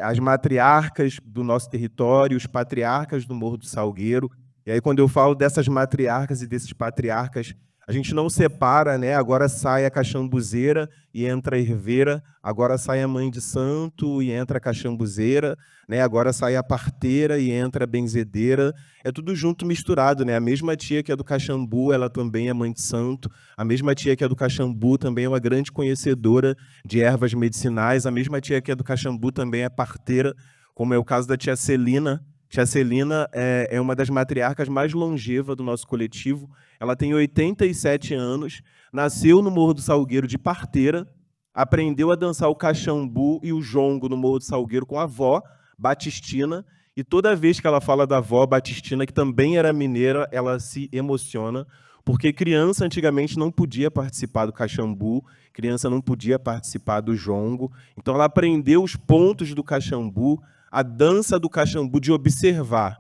as matriarcas do nosso território, os patriarcas do Morro do Salgueiro. E aí, quando eu falo dessas matriarcas e desses patriarcas, a gente não separa, né? Agora sai a caxambuzeira e entra a herveira, agora sai a mãe de santo e entra a caxambuzeira, né? Agora sai a parteira e entra a benzedeira. É tudo junto, misturado, né? A mesma tia que é do Caxambu, ela também é mãe de santo. A mesma tia que é do Caxambu também é uma grande conhecedora de ervas medicinais. A mesma tia que é do Caxambu também é parteira, como é o caso da tia Celina. Tia Celina é uma das matriarcas mais longevas do nosso coletivo. Ela tem 87 anos, nasceu no Morro do Salgueiro de parteira, aprendeu a dançar o caxambu e o jongo no Morro do Salgueiro com a avó, Batistina, e toda vez que ela fala da avó Batistina, que também era mineira, ela se emociona, porque criança antigamente não podia participar do caxambu, criança não podia participar do jongo, então ela aprendeu os pontos do caxambu, a dança do caxambu, de observar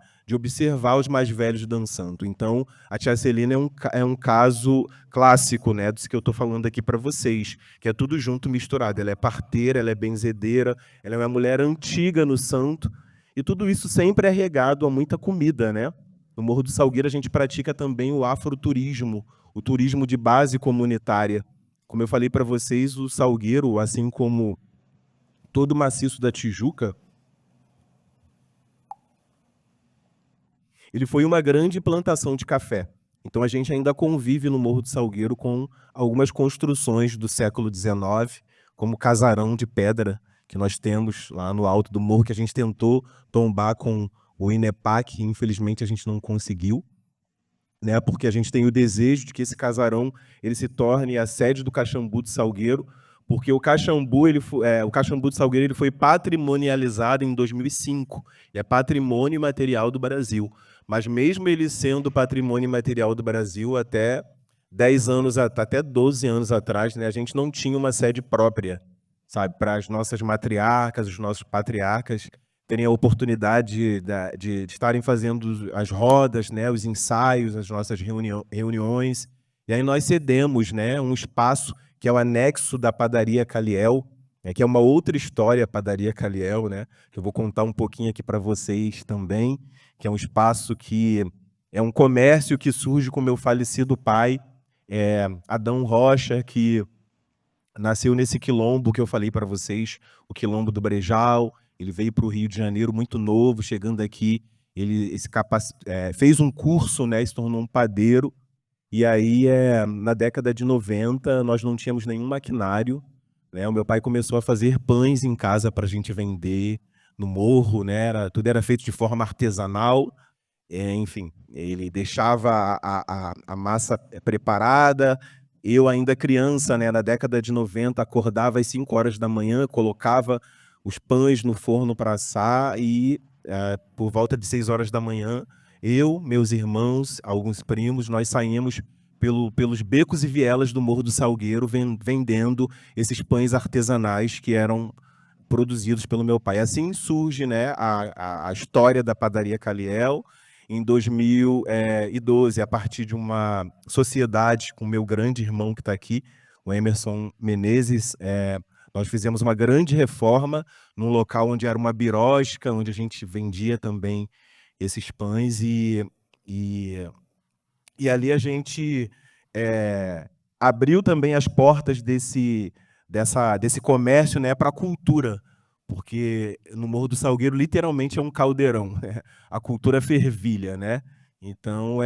os mais velhos dançando. Então, a tia Celina é um caso clássico, né, dos que eu estou falando aqui para vocês, que é tudo junto, misturado. Ela é parteira, ela é benzedeira, ela é uma mulher antiga no santo, e tudo isso sempre é regado a muita comida, né? No Morro do Salgueiro, a gente pratica também o afroturismo, o turismo de base comunitária. Como eu falei para vocês, o Salgueiro, assim como todo o maciço da Tijuca, ele foi uma grande plantação de café. Então a gente ainda convive no Morro do Salgueiro com algumas construções do século XIX, como o casarão de pedra que nós temos lá no alto do morro, que a gente tentou tombar com o INEPAC, e infelizmente a gente não conseguiu, né? Porque a gente tem o desejo de que esse casarão ele se torne a sede do Caxambu de Salgueiro, porque o Caxambu de Salgueiro ele foi patrimonializado em 2005, e é patrimônio imaterial do Brasil. Mas mesmo ele sendo patrimônio imaterial do Brasil, até 12 anos atrás, né, a gente não tinha uma sede própria, sabe, para as nossas matriarcas, os nossos patriarcas terem a oportunidade de estarem fazendo as rodas, né, os ensaios, as nossas reuniões. E aí nós cedemos, né, um espaço que é o anexo da Padaria Caliel, que é uma outra história, a Padaria Caliel, né, que eu vou contar um pouquinho aqui para vocês também, que é um espaço que é um comércio que surge com meu falecido pai, Adão Rocha, que nasceu nesse quilombo que eu falei para vocês, o quilombo do Brejal. Ele veio para o Rio de Janeiro muito novo, chegando aqui, ele fez um curso, né, se tornou um padeiro, e aí na década de 90 nós não tínhamos nenhum maquinário, né, o meu pai começou a fazer pães em casa para a gente vender no morro, né, tudo era feito de forma artesanal, enfim, Ele deixava a massa preparada. Eu, ainda criança, né, na década de 90, acordava às 5 horas da manhã, colocava os pães no forno para assar e, por volta de 6 horas da manhã, eu, meus irmãos, alguns primos, nós saímos pelos becos e vielas do Morro do Salgueiro vendendo esses pães artesanais que eram produzidos pelo meu pai. Assim surge, né, a história da Padaria Caliel. Em 2012, a partir de uma sociedade com o meu grande irmão que está aqui, o Emerson Menezes, nós fizemos uma grande reforma num local onde era uma birosca, onde a gente vendia também esses pães e ali a gente abriu também as portas desse comércio, né, para a cultura, porque no Morro do Salgueiro literalmente é um caldeirão, né? A cultura fervilha, né? Então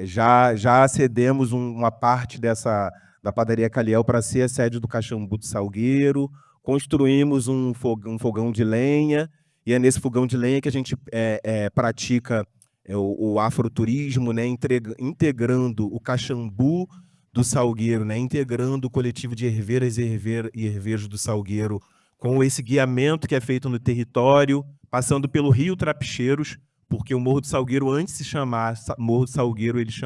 já cedemos uma parte da Padaria Caliel para ser a sede do Caxambu do Salgueiro, construímos um fogão de lenha, e é nesse fogão de lenha que a gente pratica o afroturismo, né, integrando o Caxambu do Salgueiro, né, integrando o coletivo de herveiras e herveiros do Salgueiro com esse guiamento que é feito no território, passando pelo Rio Trapicheiros, porque o Morro do Salgueiro, antes de se chamar Morro do Salgueiro, ele se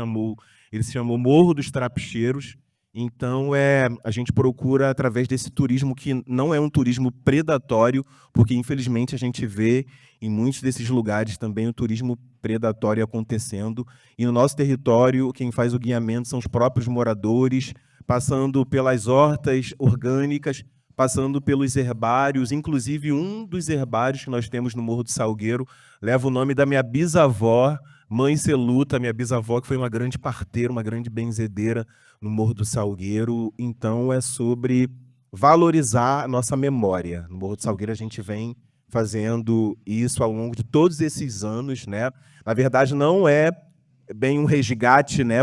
chamou Morro dos Trapicheiros. Então, a gente procura, através desse turismo, que não é um turismo predatório, porque, infelizmente, a gente vê em muitos desses lugares também o turismo predatório acontecendo. E no nosso território, quem faz o guiamento são os próprios moradores, passando pelas hortas orgânicas, passando pelos herbários. Inclusive, um dos herbários que nós temos no Morro do Salgueiro leva o nome da minha bisavó, Mãe Celuta, minha bisavó, que foi uma grande parteira, uma grande benzedeira no Morro do Salgueiro. Então, é sobre valorizar a nossa memória. No Morro do Salgueiro, a gente vem fazendo isso ao longo de todos esses anos, né? Na verdade, não é bem um resgate, né?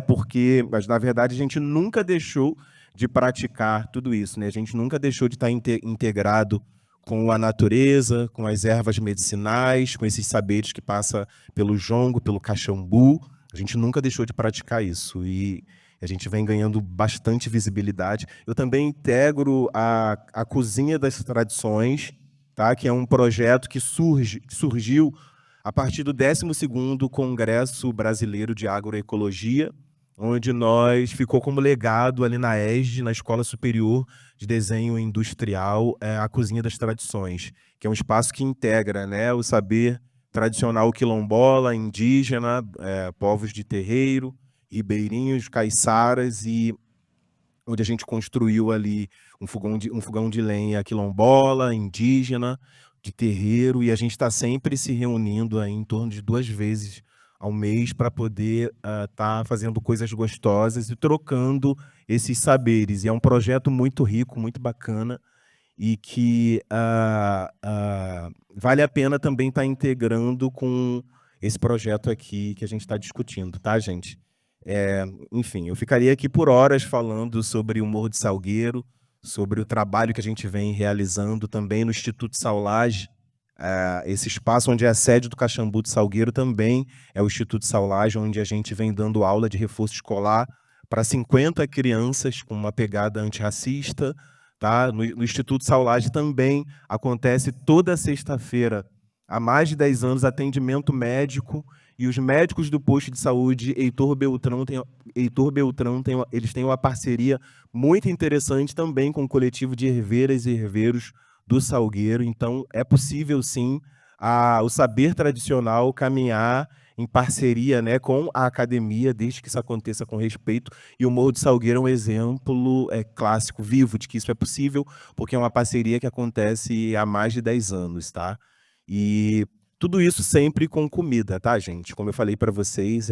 Mas, na verdade, a gente nunca deixou de praticar tudo isso, né? A gente nunca deixou de estar integrado com a natureza, com as ervas medicinais, com esses saberes que passa pelo jongo, pelo caxambu. A gente nunca deixou de praticar isso e a gente vem ganhando bastante visibilidade. Eu também integro a Cozinha das Tradições, tá? Que é um projeto que surgiu a partir do 12º Congresso Brasileiro de Agroecologia, onde ficou como legado ali na ESD, na Escola Superior de Desenho Industrial, a Cozinha das Tradições, que é um espaço que integra, né, o saber tradicional quilombola, indígena, povos de terreiro, ribeirinhos, caiçaras, e onde a gente construiu ali um fogão de lenha quilombola, indígena, de terreiro, e a gente está sempre se reunindo aí em torno de 2 vezes ao mês para poder estar fazendo coisas gostosas e trocando esses saberes. E é um projeto muito rico, muito bacana, e que vale a pena também estar integrando com esse projeto aqui que a gente está discutindo, tá, gente? Enfim, eu ficaria aqui por horas falando sobre o Morro de Salgueiro, sobre o trabalho que a gente vem realizando também no Instituto Saulage. Esse espaço onde é a sede do Caxambu de Salgueiro também é o Instituto Saulage, onde a gente vem dando aula de reforço escolar para 50 crianças com uma pegada antirracista. Tá? No Instituto Saulage também acontece toda sexta-feira, há mais de 10 anos, atendimento médico, e os médicos do posto de saúde Heitor Beltrão eles têm uma parceria muito interessante também com o coletivo de herveiras e herveiros do Salgueiro. Então, é possível, sim, o saber tradicional caminhar em parceria, né, com a academia, desde que isso aconteça com respeito. E o Morro do Salgueiro é um exemplo clássico, vivo, de que isso é possível, porque é uma parceria que acontece há mais de 10 anos, tá? E tudo isso sempre com comida, tá, gente? Como eu falei para vocês,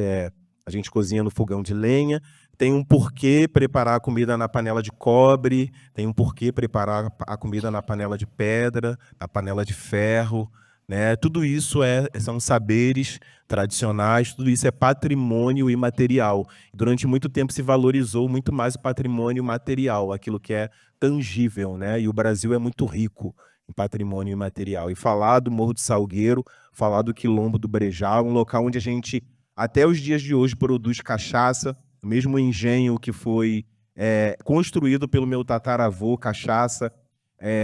a gente cozinha no fogão de lenha, tem um porquê preparar a comida na panela de cobre, tem um porquê preparar a comida na panela de pedra, na panela de ferro, né? Tudo isso são saberes tradicionais, tudo isso é patrimônio imaterial. Durante muito tempo se valorizou muito mais o patrimônio material, aquilo que é tangível, né? E o Brasil é muito rico em patrimônio imaterial. E falar do Morro do Salgueiro, falar do Quilombo do Brejal, um local onde a gente até os dias de hoje produz cachaça, o mesmo engenho que foi construído pelo meu tataravô, cachaça,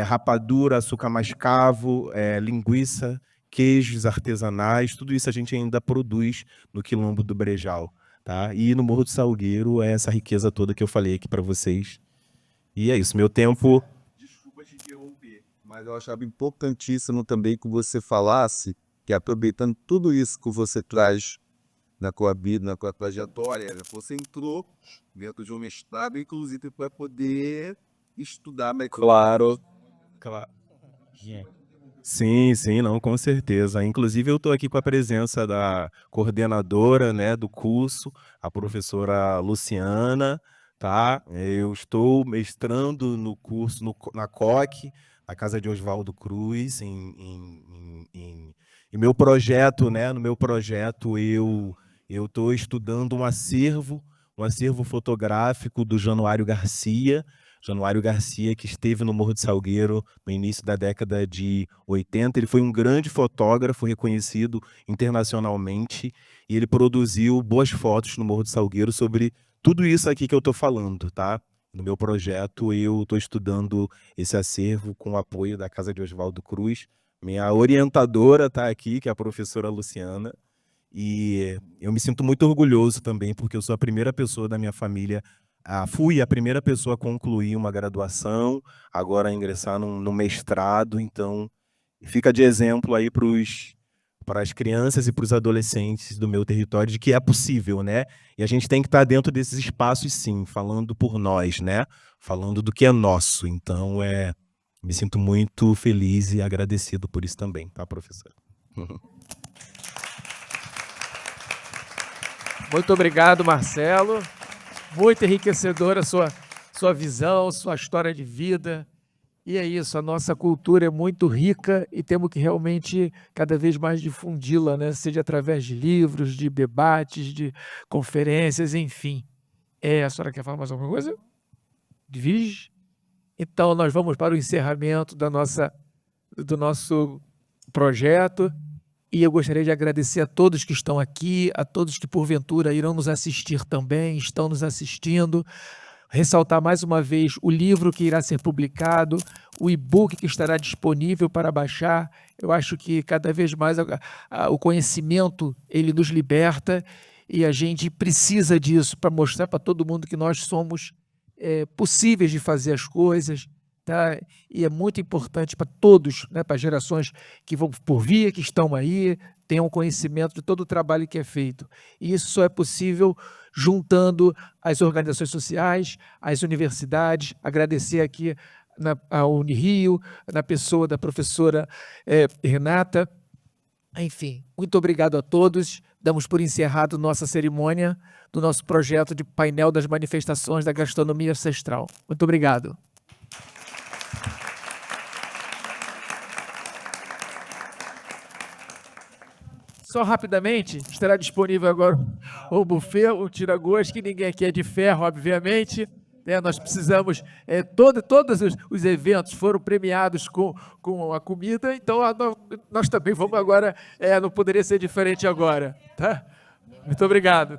rapadura, açúcar mascavo, linguiça, queijos artesanais, tudo isso a gente ainda produz no Quilombo do Brejal, tá? E no Morro do Salgueiro é essa riqueza toda que eu falei aqui para vocês. E é isso, meu tempo... Desculpa te interromper, mas eu achava importantíssimo também que você falasse que, aproveitando tudo isso que você traz na tua vida, na tua trajetória, você entrou dentro de um mestrado, inclusive para poder estudar mais. Claro. Sim, sim, não, com certeza. Inclusive, eu estou aqui com a presença da coordenadora, né, do curso, a professora Luciana, tá? Eu estou mestrando no curso na COC, na Casa de Oswaldo Cruz, em meu projeto, né? No meu projeto, eu estou estudando um acervo fotográfico do Januário Garcia, que esteve no Morro do Salgueiro no início da década de 80. Ele foi um grande fotógrafo reconhecido internacionalmente e ele produziu boas fotos no Morro do Salgueiro sobre tudo isso aqui que eu estou falando, tá? No meu projeto, eu estou estudando esse acervo com o apoio da Casa de Oswaldo Cruz. Minha orientadora está aqui, que é a professora Luciana. E eu me sinto muito orgulhoso também, porque eu sou a primeira pessoa da minha família, fui a primeira pessoa a concluir uma graduação, agora a ingressar num mestrado. Então, fica de exemplo aí para as crianças e para os adolescentes do meu território de que é possível, né? E a gente tem que estar dentro desses espaços, sim, falando por nós, né? Falando do que é nosso. Então, me sinto muito feliz e agradecido por isso também, tá, professora? Muito obrigado, Marcelo. Muito enriquecedora a sua visão, sua história de vida. E é isso, a nossa cultura é muito rica e temos que realmente cada vez mais difundi-la, né? Seja através de livros, de debates, de conferências, enfim. A senhora quer falar mais alguma coisa? Divide? Então, nós vamos para o encerramento do nosso projeto. E eu gostaria de agradecer a todos que estão aqui, a todos que porventura irão nos assistir também, estão nos assistindo. Ressaltar mais uma vez o livro que irá ser publicado, o e-book que estará disponível para baixar. Eu acho que cada vez mais o conhecimento ele nos liberta e a gente precisa disso para mostrar para todo mundo que nós somos possíveis de fazer as coisas. Tá? E é muito importante para todos, né, para gerações que vão por vir, que estão aí, tenham conhecimento de todo o trabalho que é feito. E isso só é possível juntando as organizações sociais, as universidades. Agradecer aqui a Unirio, na pessoa da professora Renata. Enfim, muito obrigado a todos. Damos por encerrado nossa cerimônia do nosso projeto de painel das manifestações da gastronomia ancestral. Muito obrigado. Só rapidamente, estará disponível agora o buffet, o tira-gosto, que ninguém aqui é de ferro, obviamente. Nós precisamos, todos os eventos foram premiados com a comida, então nós também vamos agora, não poderia ser diferente agora. Tá? Muito obrigado.